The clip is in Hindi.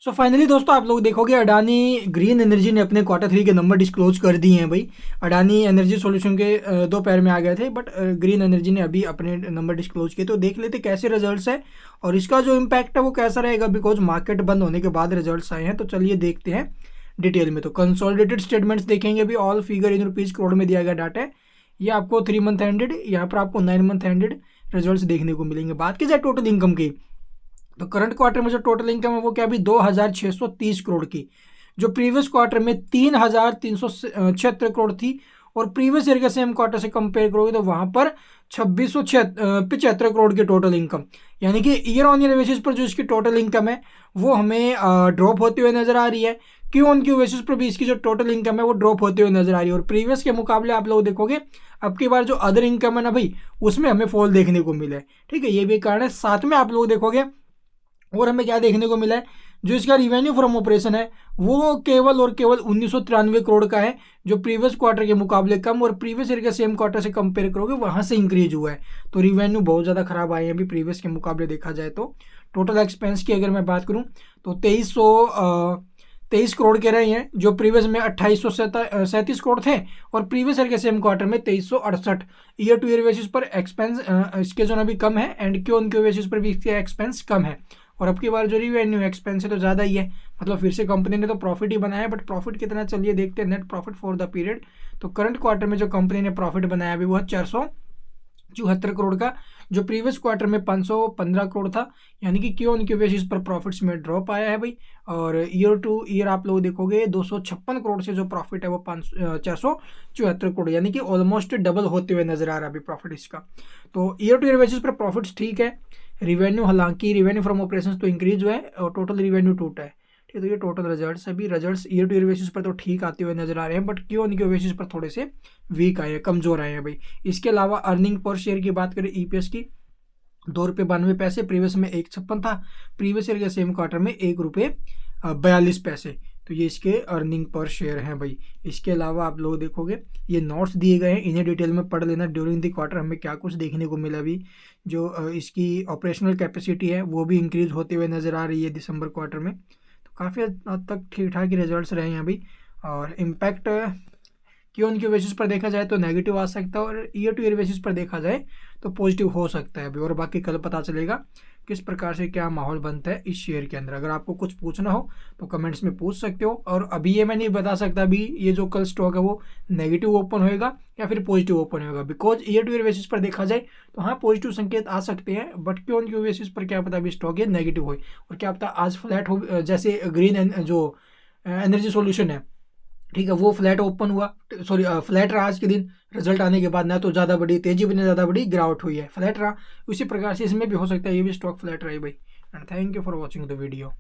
सो फाइनली दोस्तों आप लोग देखोगे अडानी ग्रीन एनर्जी ने अपने क्वार्टर 3 के नंबर डिस्क्लोज कर दिए हैं भाई। अडानी एनर्जी सॉल्यूशन के दो पैर में आ गए थे, बट ग्रीन एनर्जी ने अभी अपने नंबर डिस्क्लोज किए। तो देख लेते कैसे रिजल्ट्स है और इसका जो इम्पैक्ट है वो कैसा रहेगा, बिकॉज मार्केट बंद होने के बाद रिजल्ट्स आए हैं। तो चलिए देखते हैं डिटेल में। तो कंसोलिडेटेड स्टेटमेंट्स देखेंगे अभी, all figure in rupees crore में दिया गया डाटा है। ये आपको 3 मंथ एंडेड, यहाँ पर आपको 9 मंथ एंडेड रिजल्ट्स देखने को मिलेंगे। बात की जाए टोटल इनकम की, तो करंट क्वार्टर में जो टोटल इनकम है वो क्या अभी 2630 करोड़ की, जो प्रीवियस क्वार्टर में 3376 करोड़ थी। और प्रीवियस ईयर के सेम क्वार्टर से कंपेयर करोगे तो वहां पर 2675 करोड़ की टोटल इनकम, यानी कि ईयर ऑन ईयर बेसिस पर जो इसकी टोटल इनकम है वो हमें ड्रॉप होते हुए नजर आ रही है। क्यू ऑन क्यू बेसिस पर भी इसकी जो टोटल इनकम है वो ड्रॉप होते हुए नजर आ रही है। और प्रीवियस के मुकाबले आप लोग देखोगे अब की बार जो अदर इनकम है ना भाई, उसमें हमें फॉल देखने को मिला है। ठीक है, ये भी कारण है। साथ में आप लोग देखोगे और हमें क्या देखने को मिला है, जो इसका रिवेन्यू फ्रॉम ऑपरेशन है वो केवल और केवल 1993 करोड़ का है, जो प्रीवियस क्वार्टर के मुकाबले कम और प्रीवियस ईयर के सेम क्वार्टर से कंपेयर करोगे वहां से इंक्रीज हुआ है। तो रिवेन्यू बहुत ज़्यादा खराब आए हैं अभी प्रीवियस के मुकाबले देखा जाए तो। टोटल एक्सपेंस की अगर मैं बात करूँ तो 2323 करोड़ के रहे हैं, जो प्रीवियस में 2837 करोड़ थे और प्रीवियस ईयर के सेम क्वार्टर में 2368। ईयर टू ईयर बेसिस पर एक्सपेंस इसके जो अभी कम है and Q on Q basis पर भी इसके एक्सपेंस कम है। और अब की बार जो रिवेन्यू एक्सपेंस है तो ज़्यादा ही है, मतलब फिर से कंपनी ने तो प्रॉफिट ही बनाया, बट प्रॉफिट कितना चलिए देखते हैं। Net profit for the period, तो करंट क्वार्टर में जो कंपनी ने प्रॉफिट बनाया अभी वो है 474 करोड़ का, जो प्रीवियस क्वार्टर में 515 करोड़ था, यानी कि क्यू ऑन क्यू बेसिस पर प्रॉफिट्स में ड्रॉप आया है भाई। और ईयर टू ईयर आप लोग देखोगे 256 करोड़ से जो प्रॉफिट है वो 474 करोड़, यानी कि ऑलमोस्ट डबल होते हुए नजर आ रहा है अभी प्रॉफिट इसका। तो ईयर टू ईयर बेसिस पर प्रॉफिट्स ठीक है। रिवेन्यू, हालांकि रिवेन्यू फ्रॉम ऑपरेशंस तो इंक्रीज हुआ है और टोटल रिवेन्यू टूटा है। ठीक है, तो ये टोटल रिजल्ट्स है। अभी results year two year basis पर तो ठीक आते हुए नजर आ रहे हैं, but Q on Q basis पर थोड़े से वीक आए हैं, कमजोर आए हैं भाई। इसके अलावा अर्निंग पर शेयर की बात करें ईपीएस की, 2 रुपये 92 पैसे, प्रीवियस में 1,56 था, प्रीवियस ईयर के सेम क्वार्टर में 1 रुपये 42 पैसे। तो ये इसके अर्निंग पर शेयर हैं भाई। इसके अलावा आप लोग देखोगे ये नोट्स दिए गए हैं, इन्हें डिटेल में पढ़ लेना। ड्यूरिंग द क्वार्टर हमें क्या कुछ देखने को मिला अभी, जो इसकी ऑपरेशनल कैपेसिटी है वो भी इंक्रीज होते हुए नज़र आ रही है दिसंबर क्वार्टर में। तो काफ़ी हद तक ठीक ठाक ही रिजल्ट्स रहे हैं अभी। और impact Q on Q basis पर देखा जाए तो नेगेटिव आ सकता है और ईयर टू ईयर बेसिस पर देखा जाए तो पॉजिटिव हो सकता है अभी। और बाकी कल पता चलेगा किस प्रकार से क्या माहौल बनता है इस शेयर के अंदर। अगर आपको कुछ पूछना हो तो कमेंट्स में पूछ सकते हो। और अभी ये मैं नहीं बता सकता अभी ये जो कल स्टॉक है वो नेगेटिव ओपन होएगा या फिर पॉजिटिव ओपन होएगा, because year two year basis पर देखा जाए तो हाँ पॉजिटिव संकेत आ सकते हैं, but Q on Q basis पर क्या पता अभी स्टॉक ये नेगेटिव हो और क्या पता आज फ्लैट हो, जैसे ग्रीन जो एनर्जी सॉल्यूशन है, ठीक है, वो फ्लैट ओपन हुआ, सॉरी फ्लैट रहा आज के दिन रिजल्ट आने के बाद, ना तो ज़्यादा बड़ी तेजी भी ना ज़्यादा बड़ी गिरावट हुई है, फ्लैट रहा। उसी प्रकार से इसमें भी हो सकता है ये भी स्टॉक फ्लैट रहे भाई। And thank you for watching the video.